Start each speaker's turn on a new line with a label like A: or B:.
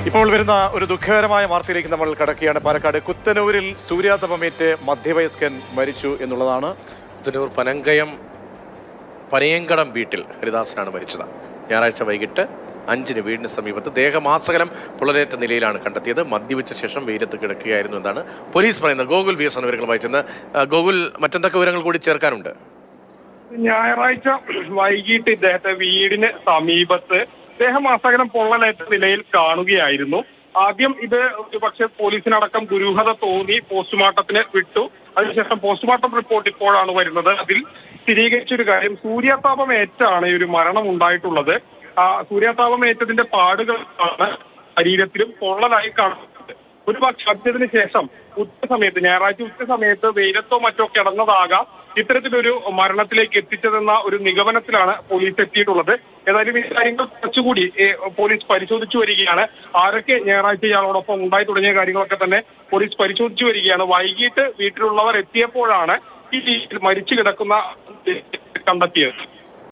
A: ഇപ്പോൾ വരുന്ന ഒരു ദുഃഖകരമായ വാർത്തയിലേക്ക് നമ്മൾ കടക്കുകയാണ്. പാലക്കാട് കുത്തനൂരിൽ സൂര്യാതപമേറ്റ് മധ്യവയസ്കൻ മരിച്ചു എന്നുള്ളതാണ്.
B: കുത്തനൂർ പനയങ്കടം വീട്ടിൽ ഹരിദാസനാണ് മരിച്ചത്. ഞായറാഴ്ച വൈകിട്ട് 5-ന് വീടിന് സമീപത്ത് ദേഹമാസകലം പുളരേറ്റ നിലയിലാണ് കണ്ടെത്തിയത്. മദ്യപിച്ച ശേഷം വെയിലത്ത് കിടക്കുകയായിരുന്നു എന്നാണ് പോലീസ് പറയുന്നത്. ഗോകുൽ VS ആണ് വിവരങ്ങൾ വായിച്ചത്. ഗോകുൽ, മറ്റെന്തൊക്കെ വിവരങ്ങൾ കൂടി ചേർക്കാനുണ്ട്?
C: ഞായറാഴ്ച വൈകിട്ട് ഇദ്ദേഹത്തെ വീടിന് സമീപത്ത് ദേഹമാസകലം പൊള്ളലേറ്റ നിലയിൽ കാണുകയായിരുന്നു. ആദ്യം ഇത് പക്ഷേ പോലീസിനടക്കം ദുരൂഹത തോന്നി പോസ്റ്റ്മോർട്ടത്തിന് വിട്ടു. അതിനുശേഷം പോസ്റ്റ്മോർട്ടം റിപ്പോർട്ട് ഇപ്പോഴാണ് വരുന്നത്. അതിൽ സ്ഥിരീകരിച്ചൊരു കാര്യം, സൂര്യാതാപമേറ്റാണ് ഈ ഒരു മരണം ഉണ്ടായിട്ടുള്ളത്. സൂര്യാതാപമേറ്റതിന്റെ പാടുകളാണ് ശരീരത്തിലും പൊള്ളലായി കാണുന്നത്. ഒരുപക്ഷെ അതിന് ശേഷം ഞായറാഴ്ച ഉച്ചസമയത്ത് വെയിലത്തോ മറ്റോ കിടന്നതാകാം ഇത്തരത്തിലൊരു മരണത്തിലേക്ക് എത്തിച്ചതെന്ന ഒരു നിഗമനത്തിലാണ് പോലീസ് എത്തിയിട്ടുള്ളത്. ഏതായാലും ഈ കാര്യങ്ങൾ കുറച്ചുകൂടി പോലീസ് പരിശോധിച്ചു വരികയാണ്. ആരൊക്കെ ഞായറാഴ്ച ഇയാളോടൊപ്പം ഉണ്ടായി തുടങ്ങിയ കാര്യങ്ങളൊക്കെ തന്നെ പോലീസ് പരിശോധിച്ചു വരികയാണ്. വൈകിട്ട് വീട്ടിലുള്ളവർ എത്തിയപ്പോഴാണ് ഈ മരിച്ചു കിടക്കുന്ന കണ്ടെത്തിയത്.